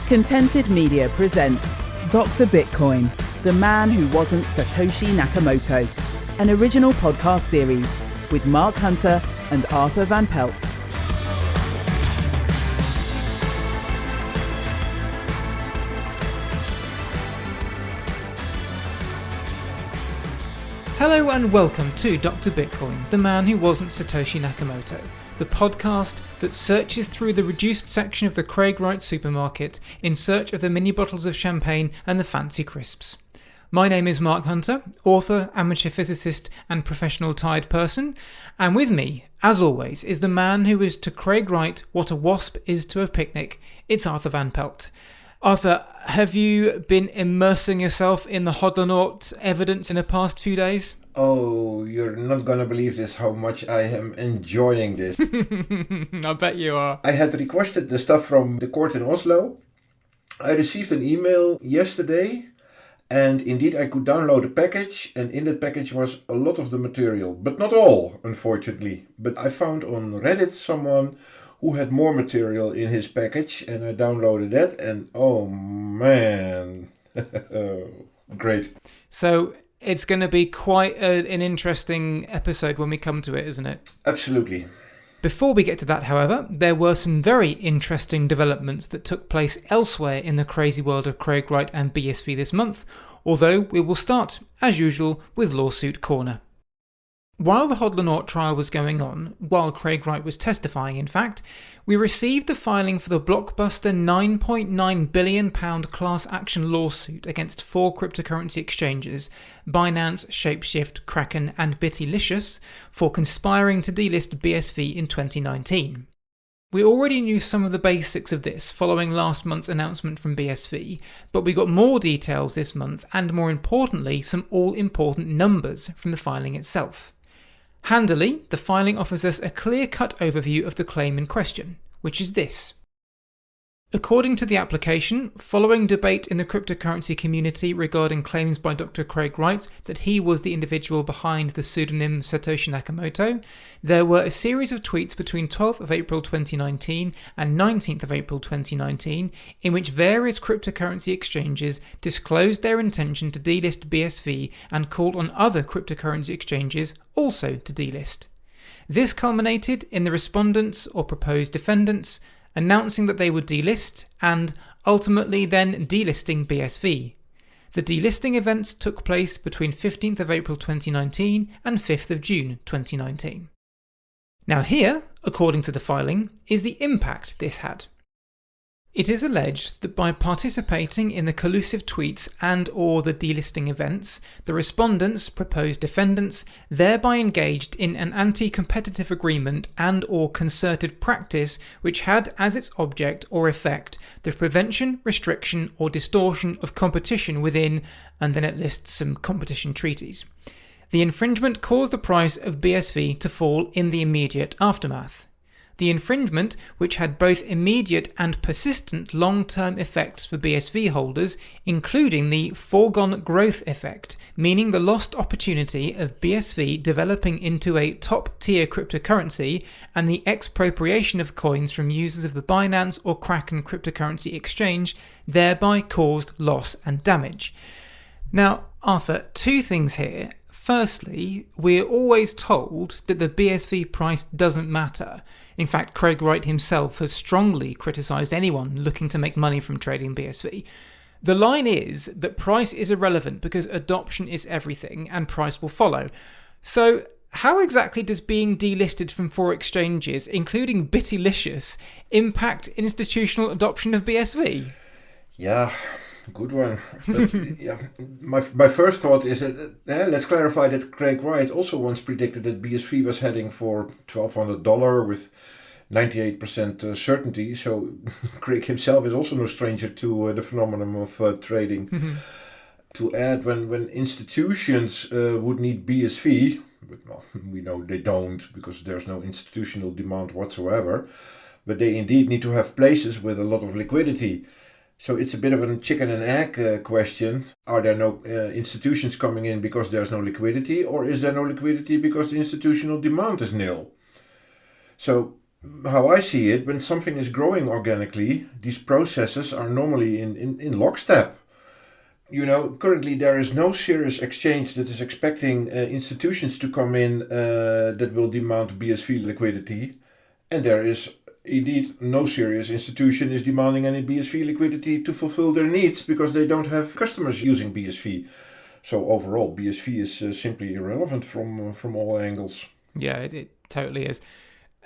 Contented Media presents Dr. Bitcoin, the man who wasn't Satoshi Nakamoto, an original podcast series with Mark Hunter and Arthur Van Pelt. Hello and welcome to Dr. Bitcoin, the man who wasn't Satoshi Nakamoto, the podcast that searches through the reduced section of the Craig Wright supermarket in search of the mini bottles of champagne and the fancy crisps. My name is Mark Hunter, author, amateur physicist and professional tired person, and with me, as always, is the man who is to Craig Wright what a wasp is to a picnic. It's Arthur Van Pelt. Arthur, have you been immersing yourself in the Hodlonaut evidence in the past few days? Oh, you're not gonna believe this, how much I am enjoying this. I bet you are. I had requested the stuff from the court in Oslo. I received an email yesterday, and indeed I could download a package, and in that package was a lot of the material, but not all, unfortunately. But I found on Reddit someone who had more material in his package, and I downloaded that, and oh man, great. So it's going to be quite an interesting episode when we come to it, isn't it? Absolutely. Before we get to that, however, there were some very interesting developments that took place elsewhere in the crazy world of Craig Wright and BSV this month, although we will start, as usual, with Lawsuit Corner. While the Hodlonaut trial was going on, while Craig Wright was testifying in fact, we received the filing for the blockbuster £9.9 billion class action lawsuit against four cryptocurrency exchanges, Binance, Shapeshift, Kraken and Bittylicious, for conspiring to delist BSV in 2019. We already knew some of the basics of this following last month's announcement from BSV, but we got more details this month and more importantly some all-important numbers from the filing itself. Handily, the filing offers us a clear-cut overview of the claim in question, which is this. According to the application, following debate in the cryptocurrency community regarding claims by Dr. Craig Wright that he was the individual behind the pseudonym Satoshi Nakamoto, there were a series of tweets between 12th of April 2019 and 19th of April 2019 in which various cryptocurrency exchanges disclosed their intention to delist BSV and called on other cryptocurrency exchanges also to delist. This culminated in the respondents or proposed defendants announcing that they would delist and ultimately then delisting BSV. The delisting events took place between 15th of April 2019 and 5th of June 2019. Now here, according to the filing, is the impact this had. It is alleged that by participating in the collusive tweets and or the delisting events, the respondents, proposed defendants, thereby engaged in an anti-competitive agreement and or concerted practice which had as its object or effect the prevention, restriction or distortion of competition within, and then it lists some competition treaties. The infringement caused the price of BSV to fall in the immediate aftermath. The infringement, which had both immediate and persistent long-term effects for BSV holders, including the foregone growth effect, meaning the lost opportunity of BSV developing into a top-tier cryptocurrency, and the expropriation of coins from users of the Binance or Kraken cryptocurrency exchange, thereby caused loss and damage. Now, Arthur, two things here. Firstly, we're always told that the BSV price doesn't matter. In fact, Craig Wright himself has strongly criticised anyone looking to make money from trading BSV. The line is that price is irrelevant because adoption is everything and price will follow. So how exactly does being delisted from four exchanges, including Bittylicious, impact institutional adoption of BSV? Yeah. Good one. But, yeah, my first thought is that let's clarify that Craig Wright also once predicted that BSV was heading for $1,200 with 98% certainty. So Craig himself is also no stranger to the phenomenon of trading. Mm-hmm. To add, when institutions would need BSV, but well, we know they don't because there's no institutional demand whatsoever, but they indeed need to have places with a lot of liquidity. So it's a bit of a chicken and egg question. Are there no institutions coming in because there's no liquidity, or is there no liquidity because the institutional demand is nil? So How I see it, when something is growing organically, these processes are normally in lockstep. Currently there is no serious exchange that is expecting institutions to come in that will demand BSV liquidity. And there is indeed no serious institution is demanding any BSV liquidity to fulfill their needs because they don't have customers using BSV. So overall, BSV is simply irrelevant from all angles. Yeah, it totally is.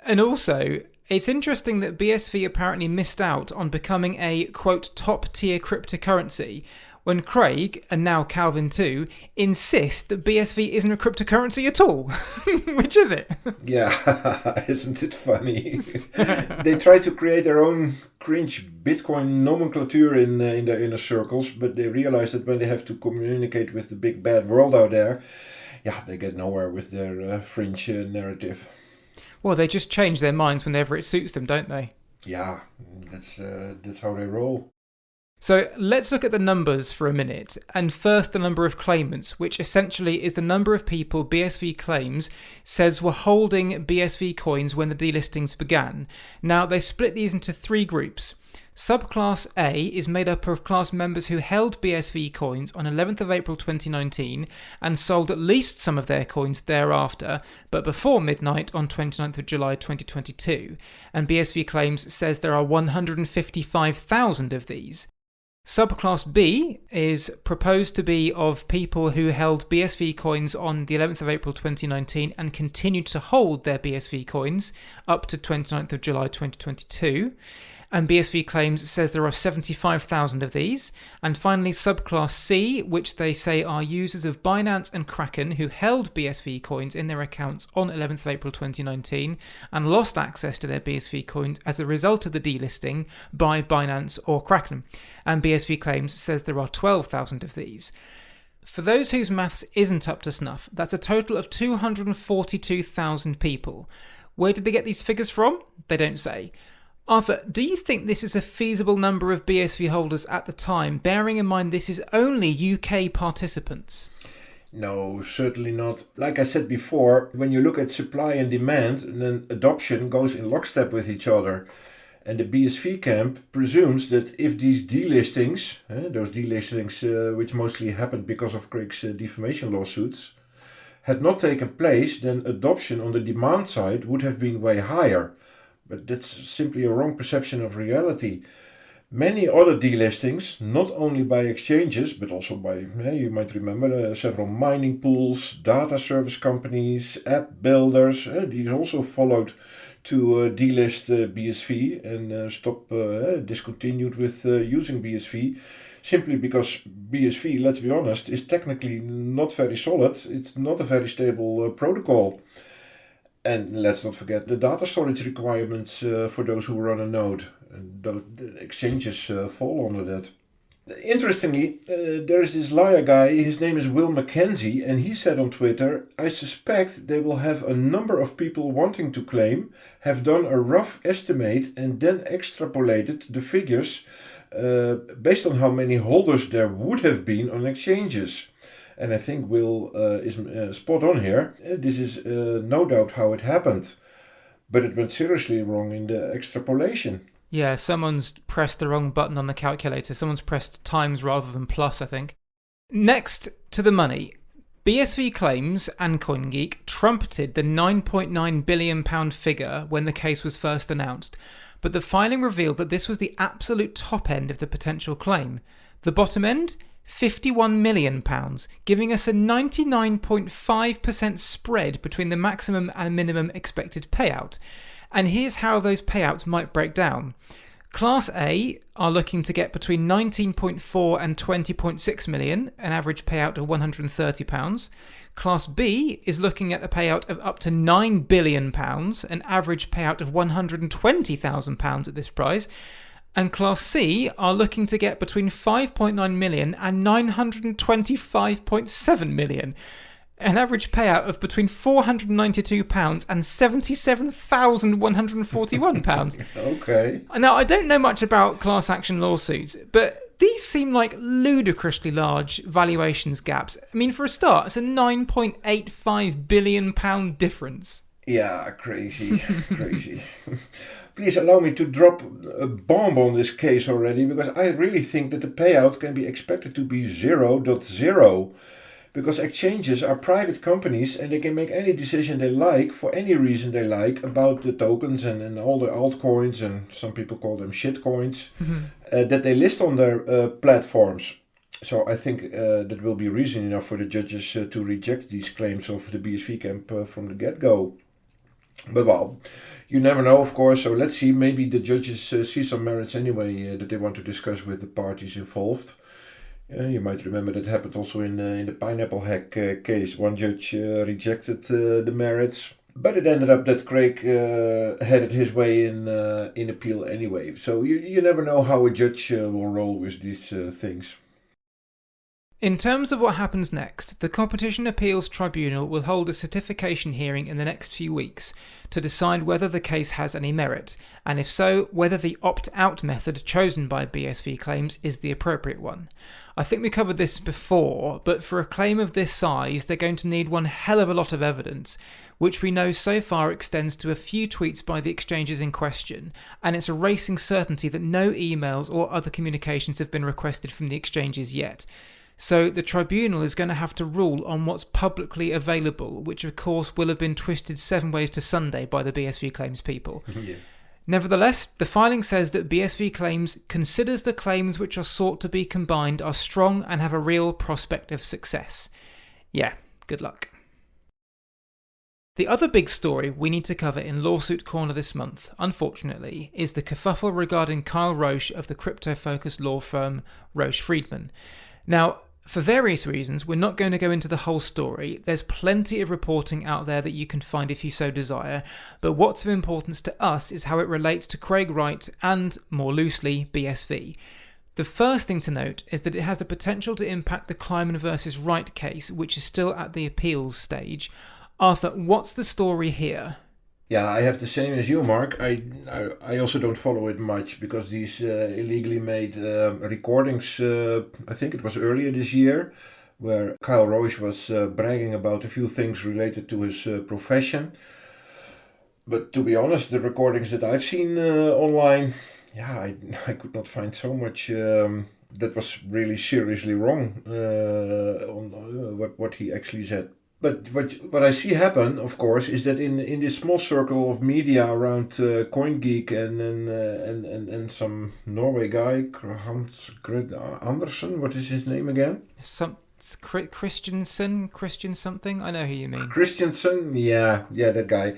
And also, it's interesting that BSV apparently missed out on becoming a, quote, top-tier cryptocurrency when Craig, and now Calvin too, insist that BSV isn't a cryptocurrency at all. Which is it? Yeah, isn't it funny? They try to create their own cringe Bitcoin nomenclature in their inner circles, but they realize that when they have to communicate with the big bad world out there, they get nowhere with their fringe narrative. Well, they just change their minds whenever it suits them, don't they? Yeah, that's how they roll. So let's look at the numbers for a minute, and first the number of claimants, which essentially is the number of people BSV Claims says were holding BSV coins when the delistings began. Now, they split these into three groups. Subclass A is made up of class members who held BSV coins on 11th of April 2019 and sold at least some of their coins thereafter, but before midnight on 29th of July 2022, and BSV Claims says there are 155,000 of these. Subclass B is proposed to be of people who held BSV coins on the 11th of April 2019 and continued to hold their BSV coins up to 29th of July 2022. And BSV Claims says there are 75,000 of these. And finally, subclass C, which they say are users of Binance and Kraken who held BSV coins in their accounts on 11th of April 2019 and lost access to their BSV coins as a result of the delisting by Binance or Kraken. And BSV Claims says there are 12,000 of these. For those whose maths isn't up to snuff, that's a total of 242,000 people. Where did they get these figures from? They don't say. Arthur, do you think this is a feasible number of BSV holders at the time, bearing in mind this is only UK participants? No, certainly not. Like I said before, when you look at supply and demand, then adoption goes in lockstep with each other. And the BSV camp presumes that if these delistings, those delistings which mostly happened because of Craig's defamation lawsuits, had not taken place, then adoption on the demand side would have been way higher. But that's simply a wrong perception of reality. Many other delistings, not only by exchanges, but also by, you might remember, several mining pools, data service companies, app builders, these also followed to delist BSV and discontinued with using BSV, simply because BSV, let's be honest, is technically not very solid. It's not a very stable protocol. And let's not forget the data storage requirements for those who run a node. And the exchanges fall under that. Interestingly, there is this Laya guy, his name is Will Mackenzie, and he said on Twitter, I suspect they will have a number of people wanting to claim, have done a rough estimate and then extrapolated the figures based on how many holders there would have been on exchanges. And I think Will is spot on here. This is no doubt how it happened. But it went seriously wrong in the extrapolation. Yeah, someone's pressed the wrong button on the calculator. Someone's pressed times rather than plus, I think. Next to the money. BSV Claims and CoinGeek trumpeted the £9.9 billion figure when the case was first announced. But the filing revealed that this was the absolute top end of the potential claim. The bottom end? £51 million, giving us a 99.5% spread between the maximum and minimum expected payout. And here's how those payouts might break down. Class A are looking to get between 19.4 and 20.6 million, an average payout of £130. Class B is looking at a payout of up to £9 billion, an average payout of £120,000 at this price. And Class C are looking to get between 5.9 million and 925.7 million, an average payout of between £492 and £77,141. Okay. Now, I don't know much about class action lawsuits, but these seem like ludicrously large valuations gaps. I mean, for a start, it's a £9.85 billion difference. Yeah, crazy, crazy. Please allow me to drop a bomb on this case already, because I really think that the payout can be expected to be 0.0. Because exchanges are private companies and they can make any decision they like for any reason they like about the tokens and all the altcoins, and some people call them shitcoins, that they list on their platforms. So I think that will be reason enough for the judges to reject these claims of the BSV camp from the get-go. But well, you never know, of course, so let's see. Maybe the judges see some merits anyway that they want to discuss with the parties involved. You might remember that happened also in the pineapple hack case. One judge rejected the merits, but it ended up that Craig had it his way in appeal anyway. So you never know how a judge will roll with these things. In terms of what happens next, the Competition Appeals Tribunal will hold a certification hearing in the next few weeks to decide whether the case has any merit, and if so, whether the opt-out method chosen by BSV Claims is the appropriate one. I think we covered this before, but for a claim of this size, they're going to need one hell of a lot of evidence, which we know so far extends to a few tweets by the exchanges in question, and it's a racing certainty that no emails or other communications have been requested from the exchanges yet. So the tribunal is going to have to rule on what's publicly available, which of course will have been twisted 7 ways to Sunday by the BSV Claims people. Yeah. Nevertheless, the filing says that BSV Claims considers the claims which are sought to be combined are strong and have a real prospect of success. Yeah, good luck. The other big story we need to cover in Lawsuit Corner this month, unfortunately, is the kerfuffle regarding Kyle Roche of the crypto-focused law firm Roche Friedman. Now, for various reasons, we're not going to go into the whole story. There's plenty of reporting out there that you can find if you so desire, but what's of importance to us is how it relates to Craig Wright and, more loosely, BSV. The first thing to note is that it has the potential to impact the Kleiman versus Wright case, which is still at the appeals stage. Arthur, what's the story here? Yeah, I have the same as you, Mark. I also don't follow it much because these illegally made recordings, I think it was earlier this year, where Kyle Roche was bragging about a few things related to his profession. But to be honest, the recordings that I've seen online, yeah, I could not find so much that was really seriously wrong on what he actually said. But what I see happen, of course, is that in this small circle of media around CoinGeek and some Norway guy, Hans Andersen, what is his name again? Christian something? I know who you mean. Christiansen, yeah, that guy.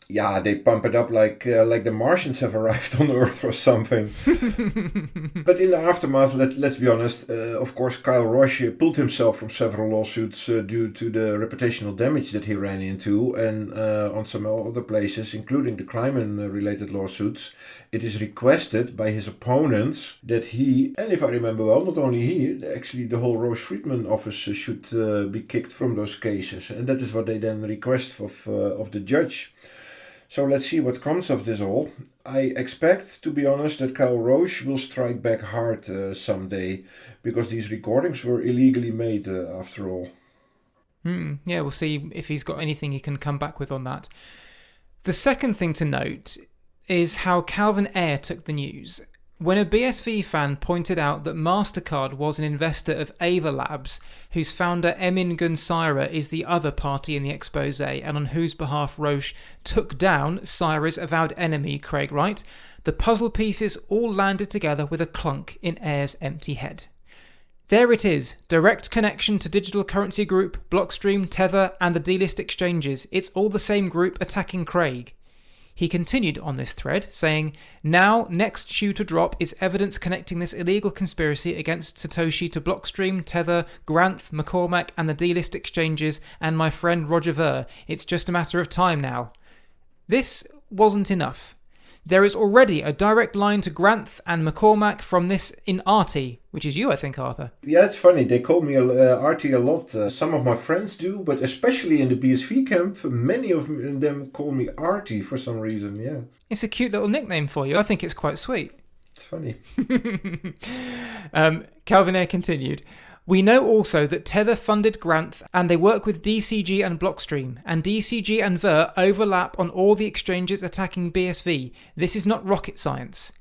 Yeah, they pump it up like the Martians have arrived on Earth or something. But in the aftermath, let's be honest, of course, Kyle Roche pulled himself from several lawsuits due to the reputational damage that he ran into, and on some other places, including the Claimant-related lawsuits, it is requested by his opponents that he, and if I remember well, not only he, actually the whole Roche Friedman office should be kicked from those cases, and that is what they then request of the judge. So let's see what comes of this all. I expect, to be honest, that Kyle Roche will strike back hard someday, because these recordings were illegally made after all. Yeah, we'll see if he's got anything he can come back with on that. The second thing to note is how Calvin Ayre took the news. When a BSV fan pointed out that MasterCard was an investor of Ava Labs, whose founder Emin Gün Sirer is the other party in the expose, and on whose behalf Roche took down Sirer's avowed enemy Craig Wright, the puzzle pieces all landed together with a clunk in Ayre's empty head. There it is, direct connection to Digital Currency Group, Blockstream, Tether and the delist exchanges. It's all the same group attacking Craig. He continued on this thread, saying, "Now, next shoe to drop is evidence connecting this illegal conspiracy against Satoshi to Blockstream, Tether, Granth, McCormack and the delist exchanges and my friend Roger Ver. It's just a matter of time now." This wasn't enough. There is already a direct line to Granth and McCormack from this in Artie, which is you, I think, Arthur. Yeah, it's funny. They call me Artie a lot. Some of my friends do, but especially in the BSV camp, many of them call me Artie for some reason, yeah. It's a cute little nickname for you. I think it's quite sweet. It's funny. Calvin Ayre continued. We know also that Tether funded Granth and they work with DCG and Blockstream, and DCG and Ver overlap on all the exchanges attacking BSV. This is not rocket science.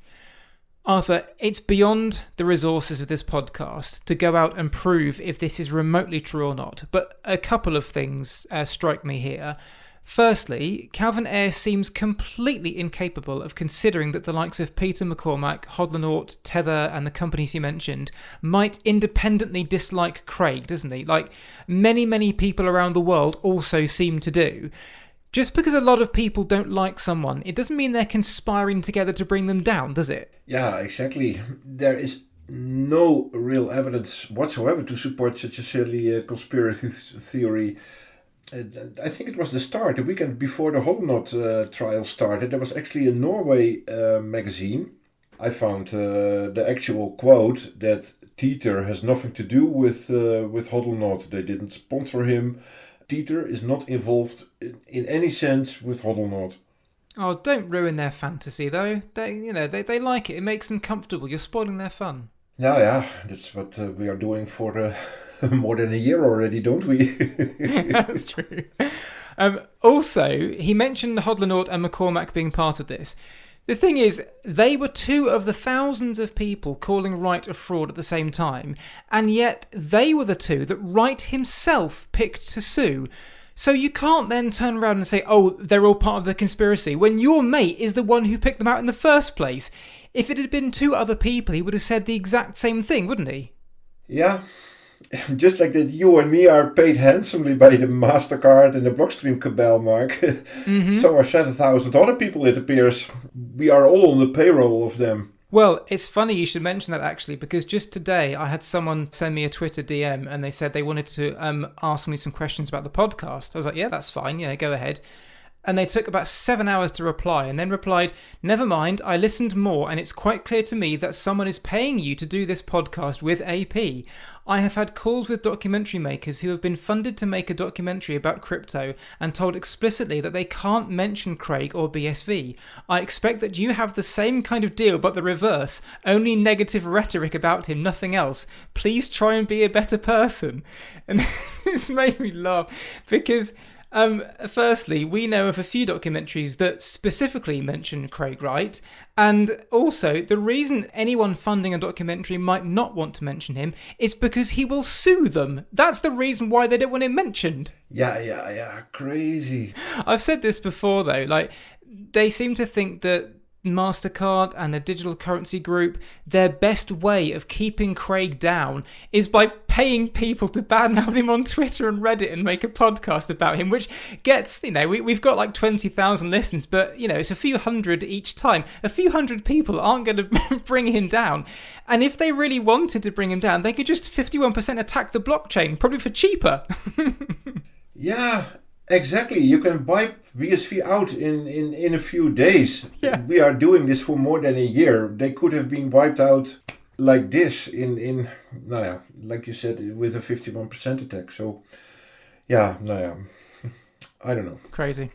Arthur, it's beyond the resources of this podcast to go out and prove if this is remotely true or not, but a couple of things strike me here. Firstly, Calvin Ayre seems completely incapable of considering that the likes of Peter McCormack, Hodlonaut, Tether and the companies he mentioned might independently dislike Craig, doesn't he? Like many people around the world also seem to do. Just because a lot of people don't like someone, it doesn't mean they're conspiring together to bring them down, does it? Yeah, exactly. There is no real evidence whatsoever to support such a silly conspiracy theory. I think it was the weekend before the Hodlonaut trial started. There was actually a Norway magazine. I found the actual quote that Tether has nothing to do with Hodlonaut. They didn't sponsor him. Tether is not involved in any sense with Hodlonaut. Oh, don't ruin their fantasy though. They like it. It makes them comfortable. You're spoiling their fun. Yeah, that's what we are doing for more than a year already, don't we? That's true. Also, he mentioned Hodlonaut and McCormack being part of this. The thing is, they were two of the thousands of people calling Wright a fraud at the same time, and yet they were the two that Wright himself picked to sue. So you can't then turn around and say, oh, they're all part of the conspiracy, when your mate is the one who picked them out in the first place. If it had been two other people, he would have said the exact same thing, wouldn't he? Yeah. Just like that you and me are paid handsomely by the MasterCard and the Blockstream cabal, Mark. So are 7,000 other people, it appears. We are all on the payroll of them. Well, it's funny you should mention that actually, because just today I had someone send me a Twitter DM and they said they wanted to ask me some questions about the podcast. I was like, yeah, that's fine. Yeah, go ahead. And they took about 7 hours to reply and then replied, never mind, I listened more and it's quite clear to me that someone is paying you to do this podcast with AP. I have had calls with documentary makers who have been funded to make a documentary about crypto and told explicitly that they can't mention Craig or BSV. I expect that you have the same kind of deal but the reverse, only negative rhetoric about him, nothing else. Please try and be a better person. And this made me laugh because... firstly, we know of a few documentaries that specifically mention Craig Wright, and also the reason anyone funding a documentary might not want to mention him is because he will sue them. That's the reason why they don't want him mentioned. Yeah, crazy. I've said this before though, like, they seem to think that MasterCard and the digital currency group, their best way of keeping Craig down is by paying people to badmouth him on Twitter and Reddit and make a podcast about him, which gets, we've got like 20,000 listens, but, it's a few hundred each time. A few hundred people aren't going to bring him down. And if they really wanted to bring him down, they could just 51% attack the blockchain, probably for cheaper. Yeah. Exactly, you can wipe BSV out in a few days. Yeah. We are doing this for more than a year. They could have been wiped out like this like you said, with a 51% attack. So, I don't know. Crazy.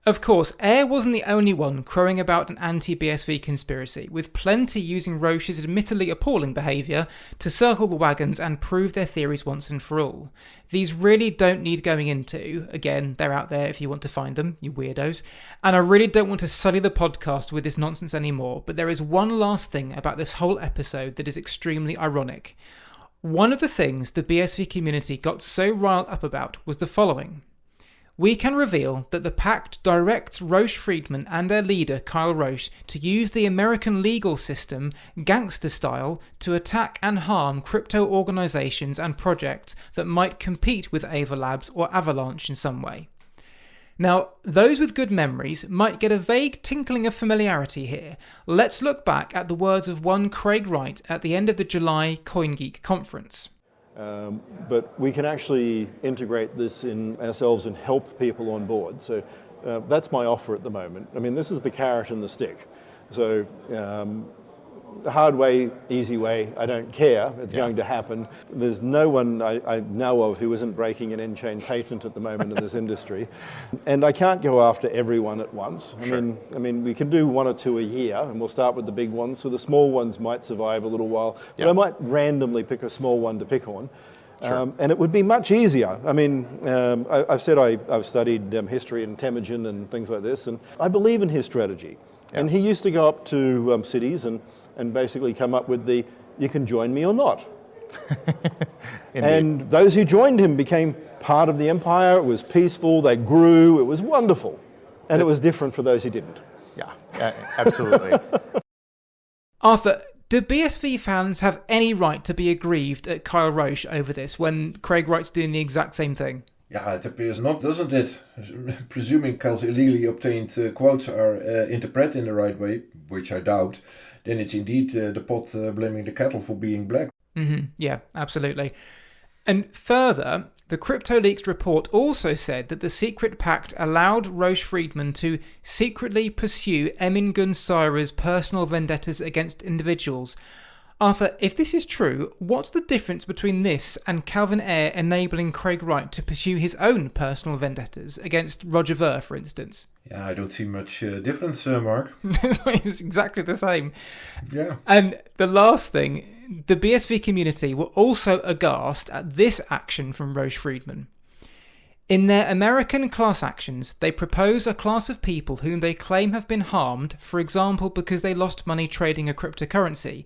Of course, Ayre wasn't the only one crowing about an anti-BSV conspiracy, with plenty using Roche's admittedly appalling behaviour to circle the wagons and prove their theories once and for all. These really don't need going into. Again, they're out there if you want to find them, you weirdos. And I really don't want to sully the podcast with this nonsense anymore, but there is one last thing about this whole episode that is extremely ironic. One of the things the BSV community got so riled up about was the following. We can reveal that the pact directs Roche Friedman and their leader, Kyle Roche, to use the American legal system, gangster style, to attack and harm crypto organizations and projects that might compete with Ava Labs or Avalanche in some way. Now, those with good memories might get a vague tinkling of familiarity here. Let's look back at the words of one Craig Wright at the end of the July CoinGeek conference. But we can actually integrate this in ourselves and help people on board. So that's my offer at the moment. I mean, this is the carrot and the stick. So the hard way, easy way, I don't care. It's going to happen. There's no one I know of who isn't breaking an in-chain patent at the moment in this industry. And I can't go after everyone at once. I mean, we can do one or two a year, and we'll start with the big ones. So the small ones might survive a little while. But I might randomly pick a small one to pick on. And it would be much easier. I mean, I've said I've studied history in Temujin and things like this, and I believe in his strategy. And he used to go up to cities and basically come up with you can join me or not. And those who joined him became part of the empire. It was peaceful, they grew, it was wonderful. And it was different for those who didn't. Yeah, absolutely. Arthur, do BSV fans have any right to be aggrieved at Kyle Roche over this when Craig Wright's doing the exact same thing? Yeah, it appears not, doesn't it? Presuming Kyle's illegally obtained quotes are interpreted in the right way, which I doubt, then it's indeed the pot blaming the kettle for being black. Mm-hmm. Yeah, absolutely. And further, the CryptoLeaks report also said that the secret pact allowed Roche Friedman to secretly pursue Emin Gun Sara's personal vendettas against individuals. Arthur, if this is true, what's the difference between this and Calvin Ayre enabling Craig Wright to pursue his own personal vendettas against Roger Ver, for instance? Yeah, I don't see much difference, Mark. It's exactly the same. Yeah. And the last thing, the BSV community were also aghast at this action from Roche Friedman. In their American class actions, they propose a class of people whom they claim have been harmed, for example because they lost money trading a cryptocurrency.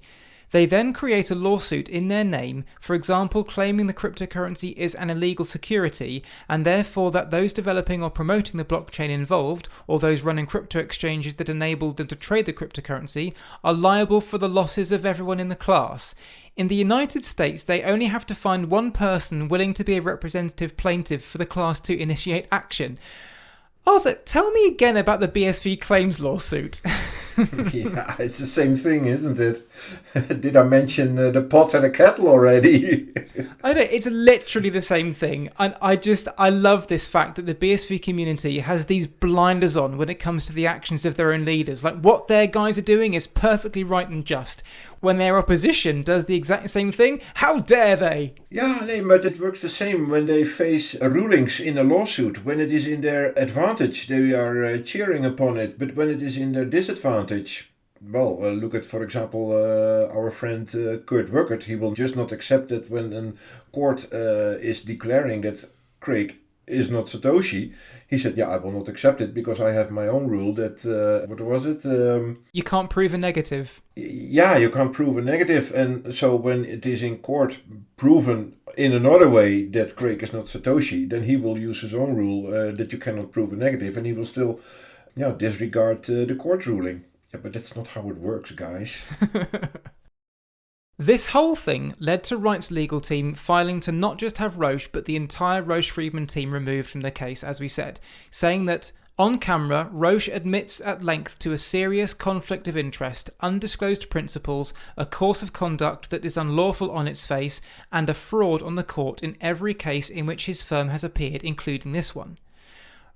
They then create a lawsuit in their name, for example claiming the cryptocurrency is an illegal security, and therefore that those developing or promoting the blockchain involved, or those running crypto exchanges that enabled them to trade the cryptocurrency, are liable for the losses of everyone in the class. In the United States, they only have to find one person willing to be a representative plaintiff for the class to initiate action. Arthur, tell me again about the BSV Claims lawsuit. Yeah, it's the same thing, isn't it? Did I mention the pot and the kettle already? I know, it's literally the same thing. And I love this fact that the BSV community has these blinders on when it comes to the actions of their own leaders. Like, what their guys are doing is perfectly right and just. When their opposition does the exact same thing, how dare they? Yeah, but it works the same when they face rulings in a lawsuit. When it is in their advantage, they are cheering upon it. But when it is in their disadvantage, well, look at, for example, our friend Kurt Wuckert. He will just not accept it when a court is declaring that Craig is not Satoshi. He said, yeah, I will not accept it because I have my own rule that, what was it? You can't prove a negative. Yeah, you can't prove a negative. And so when it is in court proven in another way that Craig is not Satoshi, then he will use his own rule that you cannot prove a negative, and he will still disregard the court ruling. Yeah, but that's not how it works, guys. This whole thing led to Wright's legal team filing to not just have Roche, but the entire Roche Friedman team removed from the case, as we said, saying that, on camera, Roche admits at length to a serious conflict of interest, undisclosed principles, a course of conduct that is unlawful on its face, and a fraud on the court in every case in which his firm has appeared, including this one.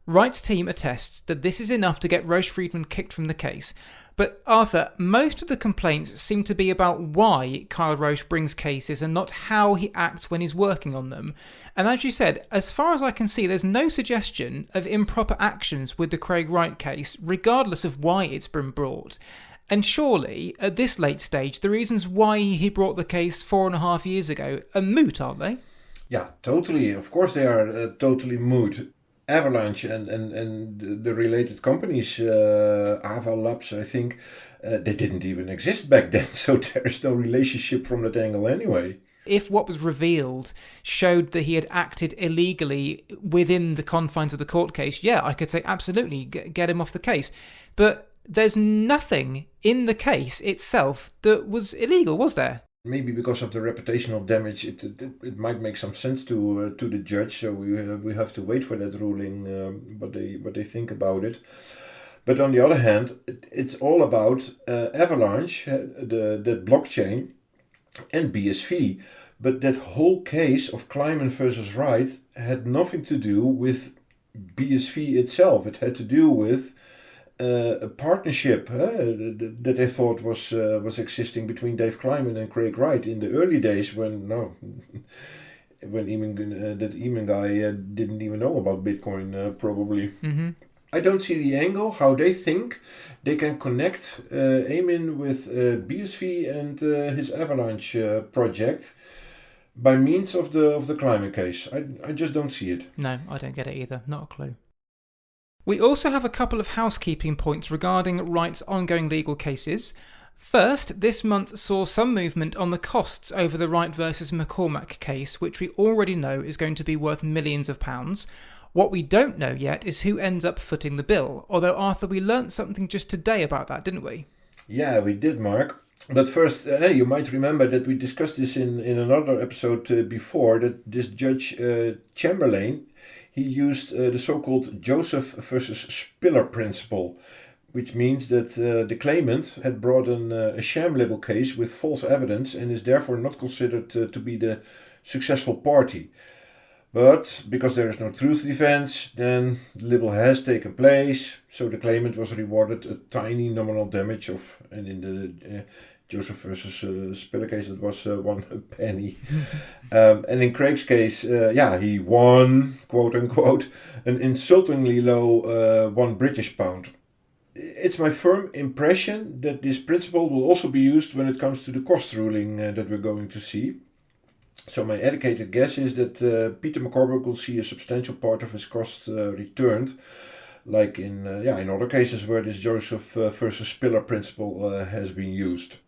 Wright's team attests that this is enough to get Roche Friedman kicked from the case. But Arthur, most of the complaints seem to be about why Kyle Roche brings cases and not how he acts when he's working on them. And as you said, as far as I can see, there's no suggestion of improper actions with the Craig Wright case, regardless of why it's been brought. And surely, at this late stage, the reasons why he brought the case 4.5 years ago are moot, aren't they? Yeah, totally. Of course they are totally moot. Avalanche and the related companies, Ava Labs, I think, they didn't even exist back then, so there is no relationship from that angle anyway. If what was revealed showed that he had acted illegally within the confines of the court case, yeah, I could say absolutely, get him off the case. But there's nothing in the case itself that was illegal, was there? Maybe because of the reputational damage, it might make some sense to the judge. So we have to wait for that ruling, what they think about it. But on the other hand, it's all about Avalanche, the blockchain, and BSV. But that whole case of Claimants versus Wright had nothing to do with BSV itself. It had to do with a partnership that they thought was existing between Dave Kleiman and Craig Wright in the early days when that Eamon guy didn't even know about Bitcoin probably. Mm-hmm. I don't see the angle how they think they can connect Eamon with BSV and his Avalanche project by means of the climate case. I just don't see it. No, I don't get it either. Not a clue. We also have a couple of housekeeping points regarding Wright's ongoing legal cases. First, this month saw some movement on the costs over the Wright versus McCormack case, which we already know is going to be worth millions of pounds. What we don't know yet is who ends up footing the bill, although Arthur, we learnt something just today about that, didn't we? Yeah, we did, Mark. But first, you might remember that we discussed this in another episode before, that this Judge Chamberlain, he used the so-called Joseph versus Spiller principle, which means that the claimant had brought a sham libel case with false evidence and is therefore not considered to be the successful party. But because there is no truth defense, then the libel has taken place, so the claimant was rewarded a tiny nominal damage of, and in the Joseph versus Spiller case, it was 1 penny. And in Craig's case, he won, quote unquote, an insultingly low £1 British. It's my firm impression that this principle will also be used when it comes to the cost ruling that we're going to see. So my educated guess is that Peter McCormack will see a substantial part of his cost returned, like in other cases where this Joseph versus Spiller principle has been used.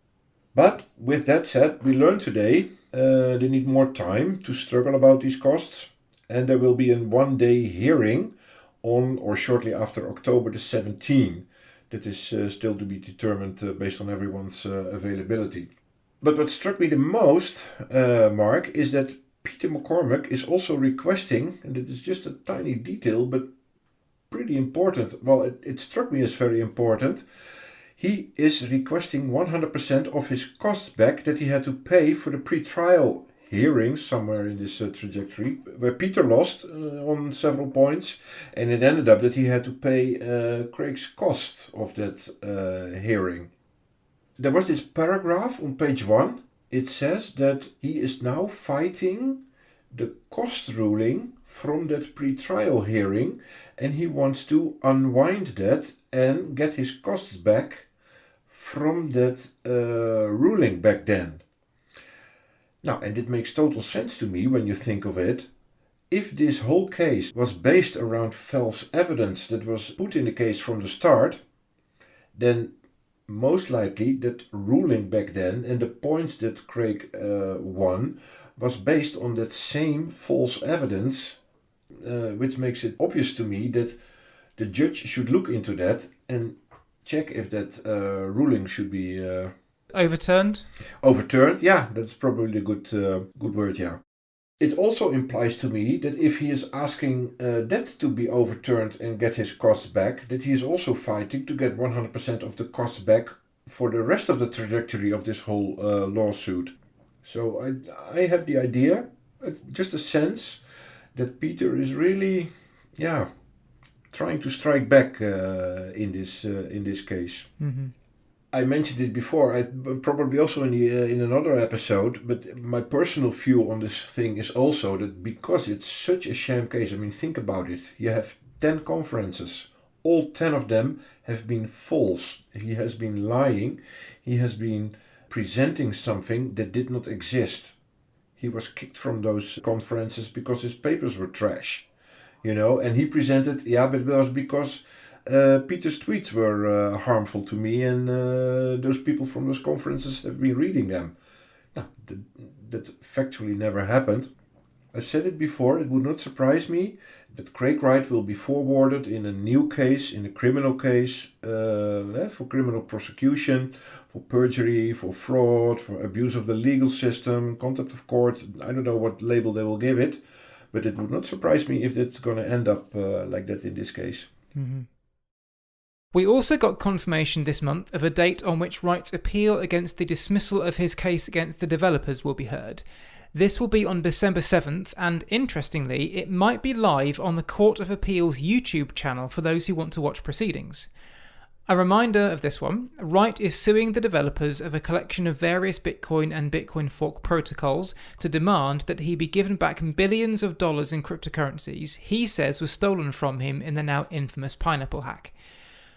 But with that said, we learned today they need more time to struggle about these costs, and there will be a one-day hearing on or shortly after October the 17th. That is still to be determined based on everyone's availability. But what struck me the most, Mark, is that Peter McCormack is also requesting, and it is just a tiny detail, but pretty important. Well, it struck me as very important. He is requesting 100% of his costs back that he had to pay for the pre-trial hearing somewhere in this trajectory, where Peter lost on several points, and it ended up that he had to pay Craig's cost of that hearing. There was this paragraph on page 1. It says that he is now fighting the cost ruling from that pre-trial hearing, and he wants to unwind that and get his costs back from that ruling back then. Now, and it makes total sense to me when you think of it. If this whole case was based around false evidence that was put in the case from the start, then most likely that ruling back then and the points that Craig won was based on that same false evidence, which makes it obvious to me that the judge should look into that and check if that ruling should be overturned. Overturned, yeah, that's probably a good word, yeah. It also implies to me that if he is asking that to be overturned and get his costs back, that he is also fighting to get 100% of the costs back for the rest of the trajectory of this whole lawsuit. So I have the idea, just a sense, that Peter is really, trying to strike back in this case. Mm-hmm. I mentioned it before, probably also in another episode, but my personal view on this thing is also that because it's such a sham case, I mean, think about it. You have 10 conferences. All 10 of them have been false. He has been lying. He has been presenting something that did not exist. He was kicked from those conferences because his papers were trash, and he presented, but it was because Peter's tweets were harmful to me, and those people from those conferences have been reading them. Now, that factually never happened. I said it before, it would not surprise me that Craig Wright will be forwarded in a new case, in a criminal case, for criminal prosecution, for perjury, for fraud, for abuse of the legal system, contempt of court. I don't know what label they will give it, but it would not surprise me if it's going to end up like that in this case. Mm-hmm. We also got confirmation this month of a date on which Wright's appeal against the dismissal of his case against the developers will be heard. This will be on December 7th, and interestingly, it might be live on the Court of Appeal's YouTube channel for those who want to watch proceedings. A reminder of this one, Wright is suing the developers of a collection of various Bitcoin and Bitcoin fork protocols to demand that he be given back billions of dollars in cryptocurrencies he says was stolen from him in the now infamous Pineapple hack.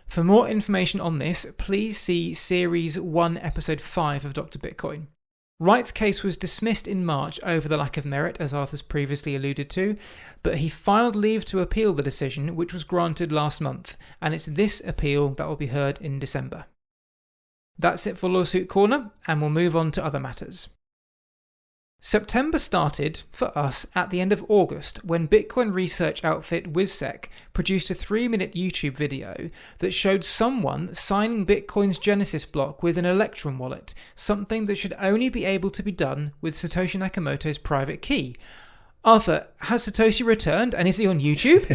For more information on this, please see Series 1 Episode 5 of Dr. Bitcoin. Wright's case was dismissed in March over the lack of merit, as Arthur's previously alluded to, but he filed leave to appeal the decision, which was granted last month, and it's this appeal that will be heard in December. That's it for Lawsuit Corner, and we'll move on to other matters. September started, for us, at the end of August when Bitcoin research outfit Bsv produced a 3-minute YouTube video that showed someone signing Bitcoin's Genesis block with an Electrum wallet, something that should only be able to be done with Satoshi Nakamoto's private key. Arthur, has Satoshi returned and is he on YouTube?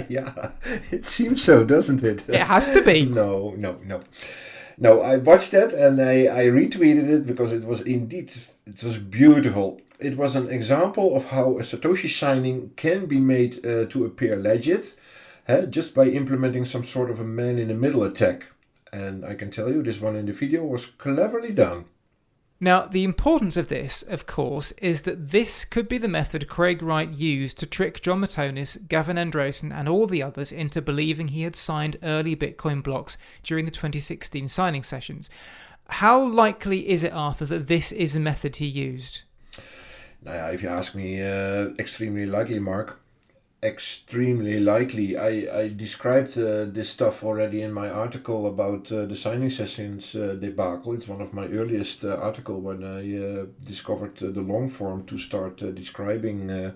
Yeah, it seems so, doesn't it? It has to be. No, I watched that and I retweeted it because it was beautiful. It was an example of how a Satoshi signing can be made to appear legit, just by implementing some sort of a man-in-the-middle attack. And I can tell you, this one in the video was cleverly done. Now, the importance of this, of course, is that this could be the method Craig Wright used to trick John Matonis, Gavin Andresen and all the others into believing he had signed early Bitcoin blocks during the 2016 signing sessions. How likely is it, Arthur, that this is the method he used? If you ask me, extremely likely, Mark. Extremely likely. I described this stuff already in my article about the signing sessions debacle. It's one of my earliest articles when I discovered the long form to start describing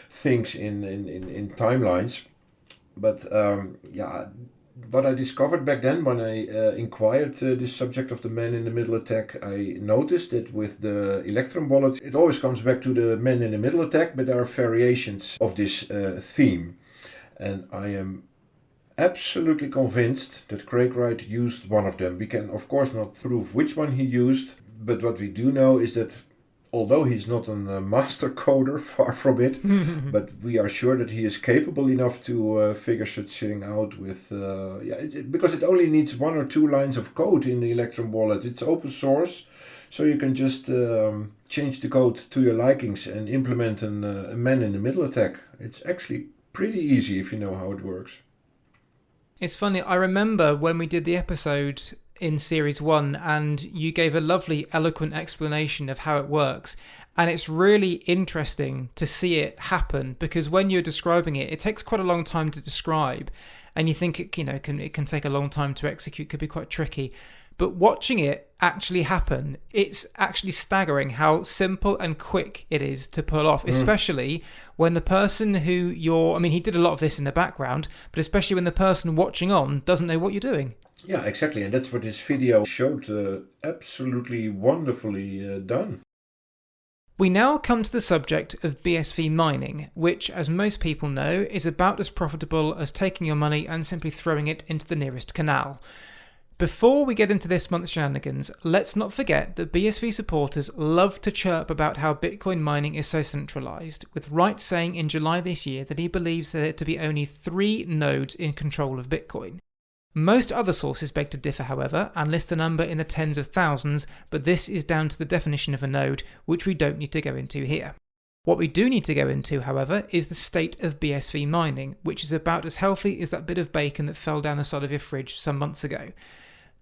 things in timelines. But what I discovered back then when I inquired this subject of the man-in-the-middle attack, I noticed that with the Electrum wallet, it always comes back to the man-in-the-middle attack, but there are variations of this theme. And I am absolutely convinced that Craig Wright used one of them. We can, of course, not prove which one he used, but what we do know is that although he's not a master coder, far from it, but we are sure that he is capable enough to figure such thing out with, because it only needs 1 or 2 lines of code in the Electrum wallet. It's open source, so you can just change the code to your likings and implement a man-in-the-middle attack. It's actually pretty easy if you know how it works. It's funny, I remember when we did the episode in Series 1 and you gave a lovely, eloquent explanation of how it works. And it's really interesting to see it happen because when you're describing it, it takes quite a long time to describe. And you think it can take a long time to execute, could be quite tricky. But watching it actually happen, it's actually staggering how simple and quick it is to pull off, especially when the person who he did a lot of this in the background, but especially when the person watching on doesn't know what you're doing. Yeah, exactly. And that's what this video showed. Absolutely wonderfully done. We now come to the subject of BSV Mining, which, as most people know, is about as profitable as taking your money and simply throwing it into the nearest canal. Before we get into this month's shenanigans, let's not forget that BSV supporters love to chirp about how Bitcoin mining is so centralized, with Wright saying in July this year that he believes there to be only 3 nodes in control of Bitcoin. Most other sources beg to differ, however, and list the number in the tens of thousands, but this is down to the definition of a node, which we don't need to go into here. What we do need to go into, however, is the state of BSV mining, which is about as healthy as that bit of bacon that fell down the side of your fridge some months ago.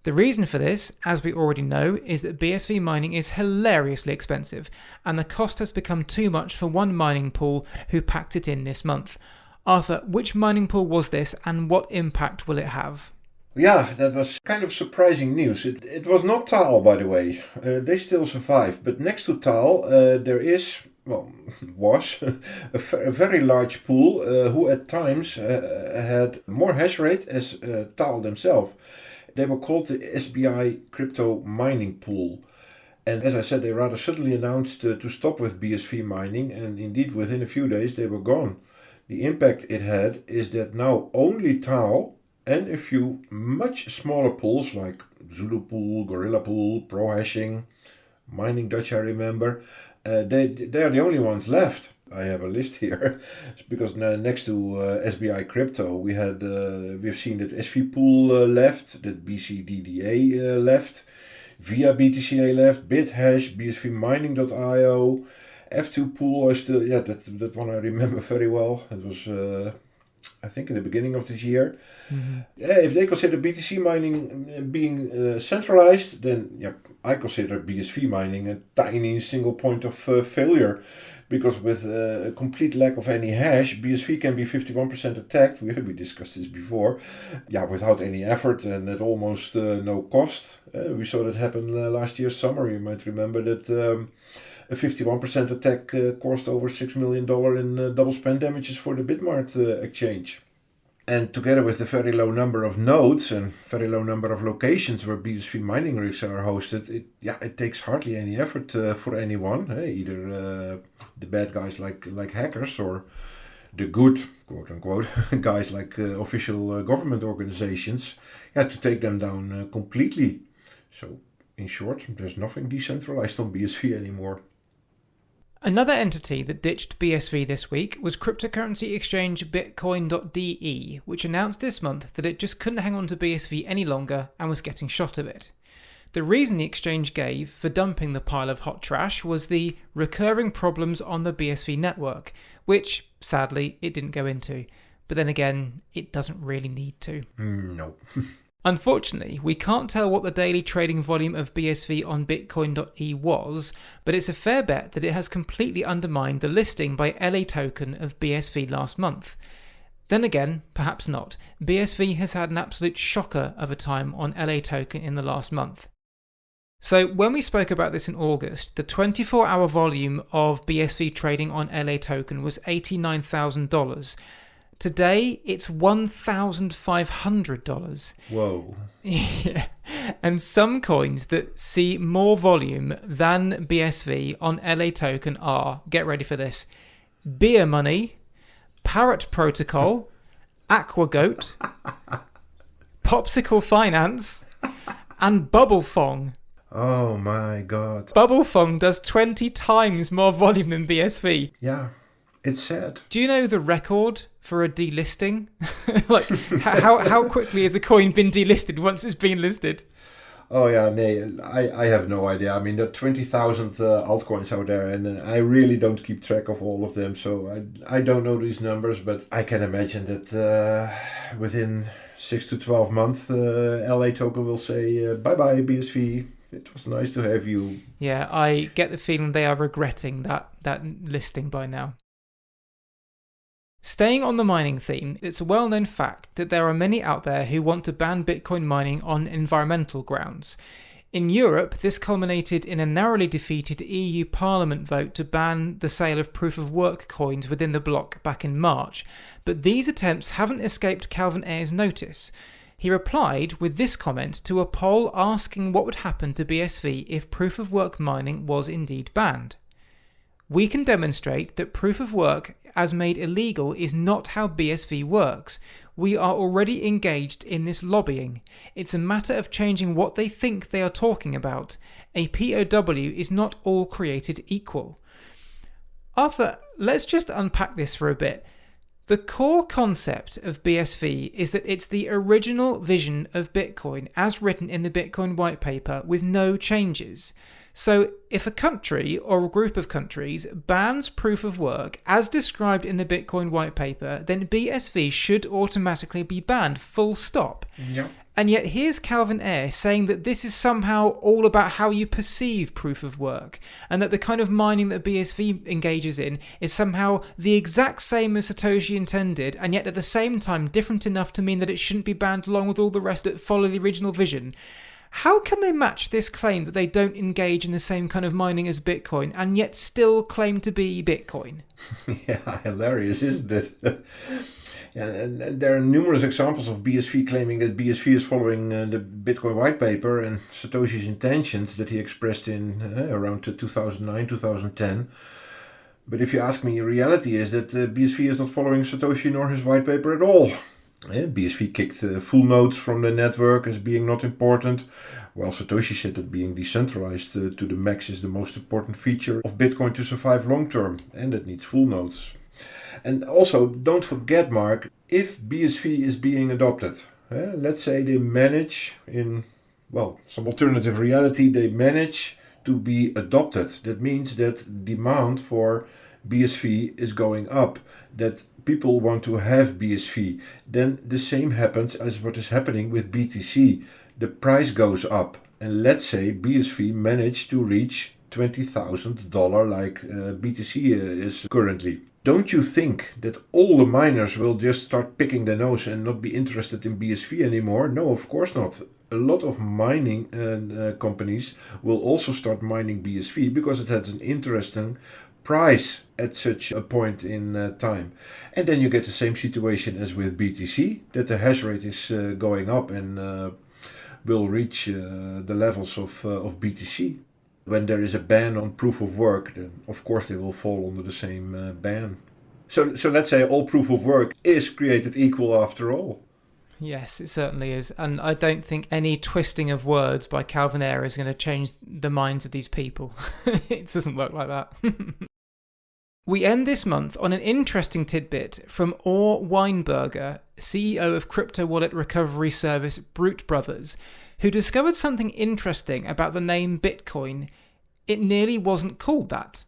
The reason for this, as we already know, is that BSV mining is hilariously expensive, and the cost has become too much for one mining pool who packed it in this month. Arthur, which mining pool was this, and what impact will it have? Yeah, that was kind of surprising news. It was not Tal, by the way. They still survive. But next to Tal, there was a very large pool who at times had more hash rate as Tal themselves. They were called the SBI Crypto Mining Pool. And as I said, they rather suddenly announced to stop with BSV mining. And indeed, within a few days, they were gone. The impact it had is that now only Tal and a few much smaller pools like Zulu Pool, Gorilla Pool, Pro Hashing, Mining Dutch I remember, They are the only ones left. I have a list here because next to SBI Crypto, we've seen that SV Pool left, that BCDDA left, Via BTCA left, BitHash, Bsv Mining.io, F2 Pool. That one I remember very well. It was I think in the beginning of this year. Mm-hmm. If they consider BTC mining being centralized, then I consider BSV mining a tiny single point of failure. Because with a complete lack of any hash, BSV can be 51% attacked. We discussed this before. Without any effort and at almost no cost. We saw that happen last year's summer. You might remember that a 51% attack cost over $6 million in double spend damages for the Bitmart exchange. And together with the very low number of nodes and very low number of locations where BSV mining rigs are hosted, it takes hardly any effort for anyone, either the bad guys like hackers or the good, quote-unquote, guys like official government organizations, to take them down completely. So, in short, there's nothing decentralized on BSV anymore. Another entity that ditched BSV this week was cryptocurrency exchange Bitcoin.de, which announced this month that it just couldn't hang on to BSV any longer and was getting shot of it. The reason the exchange gave for dumping the pile of hot trash was the recurring problems on the BSV network, which, sadly, it didn't go into. But then again, it doesn't really need to. No. Unfortunately, we can't tell what the daily trading volume of BSV on Bitcoin.e was, but it's a fair bet that it has completely undermined the listing by LA Token of BSV last month. Then again, perhaps not. BSV has had an absolute shocker of a time on LA Token in the last month. So when we spoke about this in August, the 24-hour volume of BSV trading on LA Token was $89,000. Today, it's $1,500. Whoa. Yeah. And some coins that see more volume than BSV on LA Token are, get ready for this, Beer Money, Parrot Protocol, Aquagoat, Popsicle Finance, and Bubblefong. Oh my god. Bubblefong does 20 times more volume than BSV. Yeah. It's sad. Do you know the record for a delisting? Like, how quickly has a coin been delisted once it's been listed? Oh yeah, I have no idea. I mean, there are 20,000 altcoins out there, and I really don't keep track of all of them, so I don't know these numbers, but I can imagine that within 6 to 12 months, LA Token will say, bye-bye, BSV. It was nice to have you. Yeah, I get the feeling they are regretting that listing by now. Staying on the mining theme, it's a well-known fact that there are many out there who want to ban Bitcoin mining on environmental grounds. In Europe, this culminated in a narrowly defeated EU Parliament vote to ban the sale of proof-of-work coins within the bloc back in March, but these attempts haven't escaped Calvin Ayre's notice. He replied with this comment to a poll asking what would happen to BSV if proof-of-work mining was indeed banned. We can demonstrate that proof of work as made illegal is not how BSV works. We are already engaged in this lobbying. It's a matter of changing what they think they are talking about. A POW is not all created equal. Arthur, let's just unpack this for a bit. The core concept of BSV is that it's the original vision of Bitcoin as written in the Bitcoin white paper with no changes. So if a country or a group of countries bans proof of work as described in the Bitcoin white paper, then BSV should automatically be banned, full stop. Yep. And yet here's Calvin Ayre saying that this is somehow all about how you perceive proof of work, and that the kind of mining that BSV engages in is somehow the exact same as Satoshi intended, and yet at the same time different enough to mean that it shouldn't be banned along with all the rest that follow the original vision. How can they match this claim that they don't engage in the same kind of mining as Bitcoin and yet still claim to be Bitcoin? Yeah, hilarious, isn't it? Yeah, and there are numerous examples of BSV claiming that BSV is following the Bitcoin white paper and Satoshi's intentions that he expressed in around 2009, 2010. But if you ask me, reality is that BSV is not following Satoshi nor his white paper at all. BSV kicked full nodes from the network as being not important, while Satoshi said that being decentralized to the max is the most important feature of Bitcoin to survive long term, and it needs full nodes. And also, don't forget, Mark, if BSV is being adopted, let's say they manage in, some alternative reality, they manage to be adopted. That means that demand for BSV is going up, that people want to have BSV. Then the same happens as what is happening with BTC. The price goes up, and let's say BSV managed to reach $20,000 like BTC is currently. Don't you think that all the miners will just start picking their nose and not be interested in BSV anymore? No, of course not. A lot of mining companies will also start mining BSV because it has an interesting price at such a point in time. And then you get the same situation as with BTC, that the hash rate is going up and will reach the levels of BTC. When there is a ban on proof of work, then of course they will fall under the same ban. So let's say all proof of work is created equal after all. Yes, it certainly is. And I don't think any twisting of words by Calvin Ayre is going to change the minds of these people. It doesn't work like that. We end this month on an interesting tidbit from Or Weinberger, CEO of crypto wallet recovery service Brute Brothers, who discovered something interesting about the name Bitcoin. It nearly wasn't called that.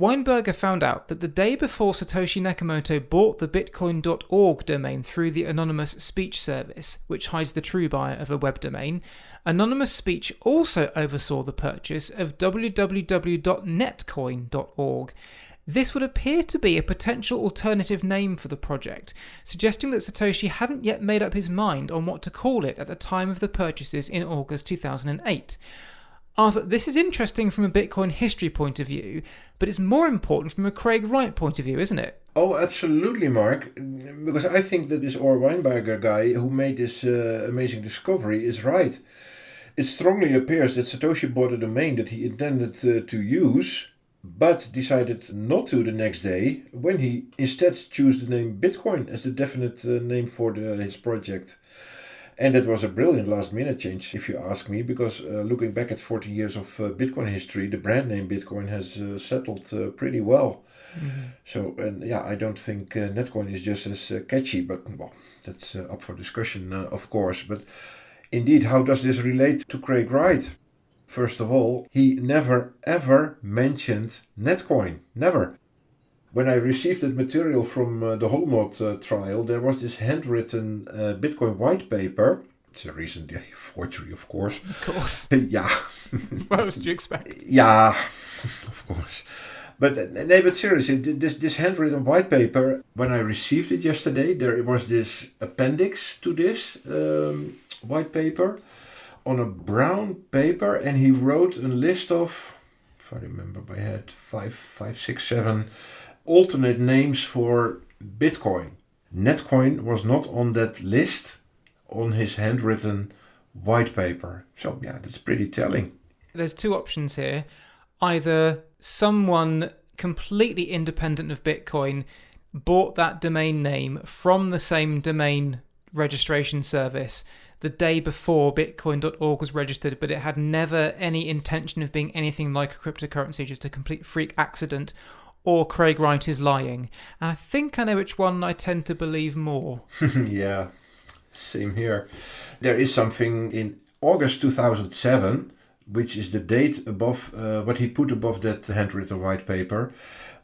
Weinberger found out that the day before Satoshi Nakamoto bought the bitcoin.org domain through the Anonymous Speech service, which hides the true buyer of a web domain, Anonymous Speech also oversaw the purchase of www.netcoin.org. This would appear to be a potential alternative name for the project, suggesting that Satoshi hadn't yet made up his mind on what to call it at the time of the purchases in August 2008. Arthur, this is interesting from a Bitcoin history point of view, but it's more important from a Craig Wright point of view, isn't it? Oh, absolutely, Mark. Because I think that this Or Weinberger guy who made this amazing discovery is right. It strongly appears that Satoshi bought a domain that he intended to use, but decided not to the next day, when he instead chose the name Bitcoin as the definite name for his project. And that was a brilliant last-minute change, if you ask me, because looking back at 40 years of Bitcoin history, the brand name Bitcoin has settled pretty well. Mm-hmm. So, I don't think Netcoin is just as catchy, but that's up for discussion, of course. But indeed, how does this relate to Craig Wright? First of all, he never ever mentioned Netcoin. Never. When I received that material from the Holmot trial, there was this handwritten Bitcoin white paper. It's a recent forgery, of course. Of course. Yeah. What else did you expect? Yeah, of course. But seriously, this handwritten white paper, when I received it yesterday, there was this appendix to this white paper on a brown paper, and he wrote a list of, if I remember by head, 5, 6, 7 alternate names for Bitcoin. Netcoin was not on that list on his handwritten white paper. So that's pretty telling. There's two options here. Either someone completely independent of Bitcoin bought that domain name from the same domain registration service the day before bitcoin.org was registered, but it had never any intention of being anything like a cryptocurrency, just a complete freak accident, or Craig Wright is lying. And I think I know which one I tend to believe more. Yeah, same here. There is something in August 2007, which is the date above what he put above that handwritten white paper.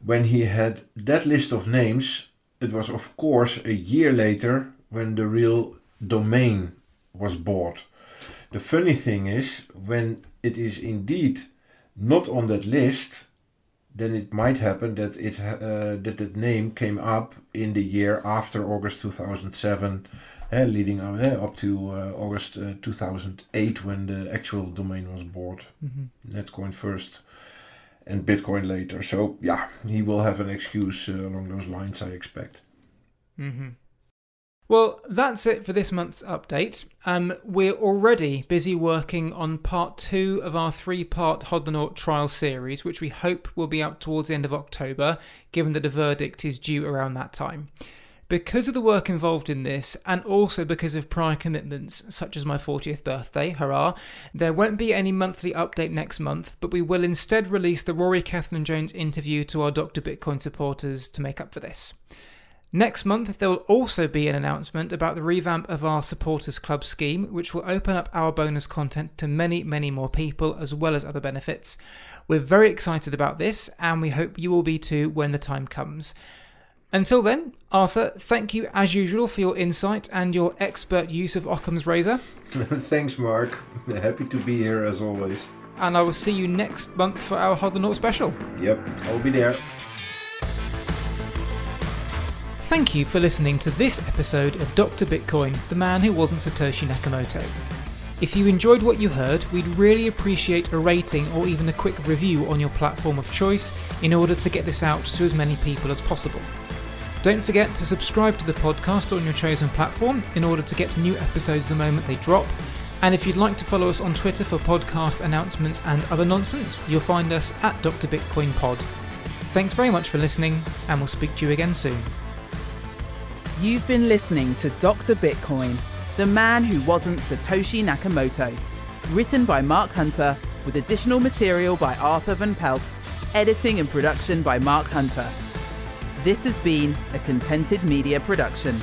When he had that list of names, it was of course a year later when the real domain was bought. The funny thing is, when it is indeed not on that list, then it might happen that that name came up in the year after August 2007, leading up to August 2008, when the actual domain was bought. Mm-hmm. Netcoin first and Bitcoin later. So he will have an excuse along those lines, I expect. Mm-hmm. Well, that's it for this month's update. We're already busy working on part 2 of our 3-part Hodlonaut trial series, which we hope will be out towards the end of October, given that a verdict is due around that time. Because of the work involved in this, and also because of prior commitments, such as my 40th birthday, hurrah, there won't be any monthly update next month, but we will instead release the Rory Catherine Jones interview to our Dr. Bitcoin supporters to make up for this. Next month, there will also be an announcement about the revamp of our Supporters Club scheme, which will open up our bonus content to many, many more people, as well as other benefits. We're very excited about this, and we hope you will be too when the time comes. Until then, Arthur, thank you as usual for your insight and your expert use of Occam's razor. Thanks, Mark. Happy to be here as always. And I will see you next month for our Hodlonaut special. Yep, I'll be there. Thank you for listening to this episode of Dr. Bitcoin, the man who wasn't Satoshi Nakamoto. If you enjoyed what you heard, we'd really appreciate a rating or even a quick review on your platform of choice in order to get this out to as many people as possible. Don't forget to subscribe to the podcast on your chosen platform in order to get new episodes the moment they drop. And if you'd like to follow us on Twitter for podcast announcements and other nonsense, you'll find us at Dr. Bitcoin Pod. Thanks very much for listening, and we'll speak to you again soon. You've been listening to Dr. Bitcoin, the man who wasn't Satoshi Nakamoto. Written by Mark Hunter, with additional material by Arthur Van Pelt, editing and production by Mark Hunter. This has been a Contented Media production.